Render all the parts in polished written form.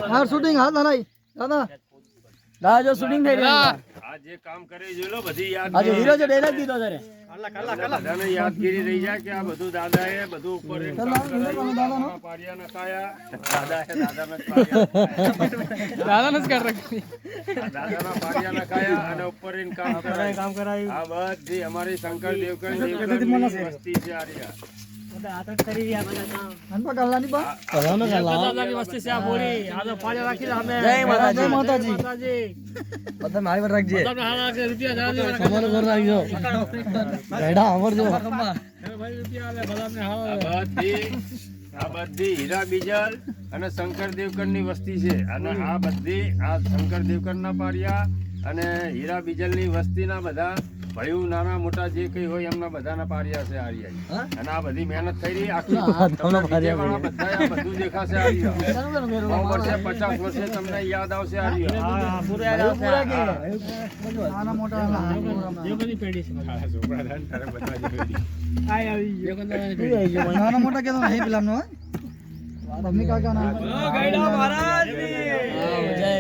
યાર શૂટિંગ હાથ હલાઈ દાદા દાદા જો શૂટિંગ થઈ રહી છે આ જે કામ કરી જોઈ લો બધી યાદ આજે હીરો જો ડાયલોગ દીધો છે બધાને યાદગીરી રહી જાય કે આ બધું દાદાએ બધું ઉપર એક કામ કરાયું પારિયા નખાયા દાદા હે દાદાને દાદાને જ કર રાખી દાદાના પારિયા નખાયા અને ઉપર ઇન કામ કરાયું આ બધી અમારી શંકર દેવકણ વસ્તી છે આરિયા આ બધી હીરા બીજલ અને શંકર દેવકણ ની વસ્તી છે અને આ બધી આ શંકર દેવકણ ના પારિયા અને હીરા બીજલ ની વસ્તી ના બધા ભાઈઓ નાના મોટા જે કઈ હોય એમના બધાના પારિયા છે આરિયા અને આ બધી મહેનત થઈ રહી આખી બધા બધું દેખાશે આરિયા 100 વર્ષે 50 વર્ષે તમને યાદ આવશે આરિયા નાના મોટા નાના મોટા કેતો નહીં પેલા નો મમ્મી કાકા ના ગઈડા મહારાજ જય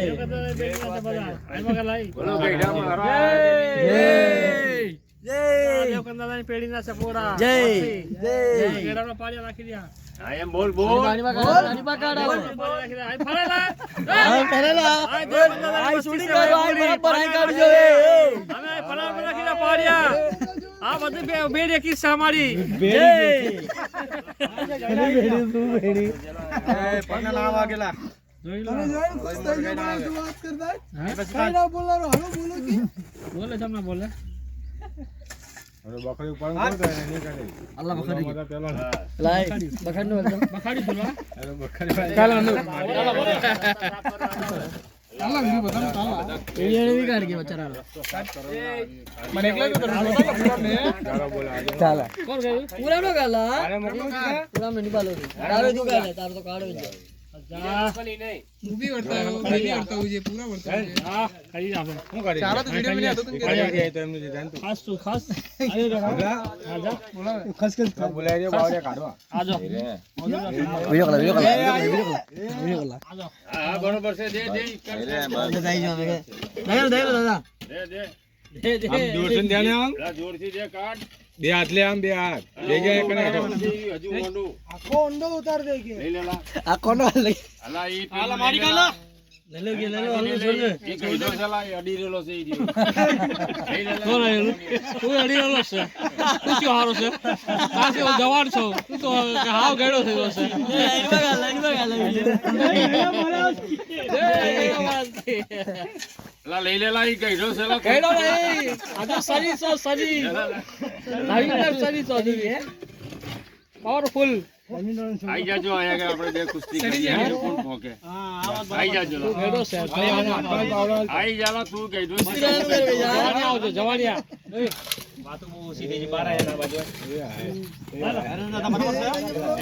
બોલો ગઈડા મહારાજ જય જય દેવકંદાની પેઢીના સપોરા જય જય ગેડાનો પાણી રાખી દે આ એમ બોલ બોલ ગાડી માં કાઢો આ ફરેલા આ શૂટિંગ કરો આ બરાબર આ કાઢજો અમે ફરાર રાખી દે પાડિયા આ બધી બેડી કિસ્સા મારી જય પન્ના ના વાગેલા બોલે તમને બોલે બકરી ઉપર કોણ કરે નહીં કરે અલ્લાહ બકરી લાઈ બકરી નો બખાડી બોલવા બકરી કાલા નો અલ્લાહ વિડિયો બતાવ કાલા વિડિયો ની કાઢ કે બચારા મને એકલા તો ચાલો બોલા ચાલા કોણ ગયું પૂરા નો કાલા પૂરા મે નિકાલો તારો જો કાલે તારો તો કાઢો જ મૂવી વર્તા જે પૂરા વર્તા હા કરી આપો હું કરી ચાલો તો વિડિયો મેં હતું કે તો એમનું જે જાણતું ખાસ તું ખાસ આજો બોલાવે ખસ બોલાય રે બાવડે કાઢવા આજો વિડિયો કલા હા બરોબર છે દે દે બધાઈ જો દે દાદા દે દે આમ જોરથી ધ્યાન આમ જોરથી દે કાઢ બે હાથ લે આમ બે હાથ બે ગયા કને હજુ મોંડું આખો ઊંડો ઉતાર દે કે લઈ લેલા આ કોનો લઈ અલા ઈ આલા મારી કાલા લે લે હાલ છોડ દે ઈ કઈડો ચલા અડી રેલો છે ઈ લઈ લેલા કોણ આયેલું તું અડી રહ્યો છે તું ક્યો હારો છે પાછો જવાન છો તું તો હાવ ગેડો થયો છે અલા લઈ લેલા ઈ કઈડો ચલા ગેડો નહીં આજે સરી સો સરી લાઈવ સરી સો દીવી પાવરફુલ આઈ જાજો આયા કે આપણે બે કુસ્તી કરીએ કોણ ભોકે આઈ જાજો ગેડો છે આઈ જાલા તું કઈડો જવાનિયા આવજો જવાનિયા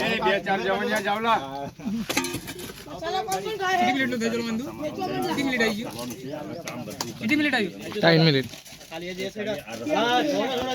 એ બે ચાર જવાનિયા જાવલા કેટલી મિનિટ આવી 3 મિનિટ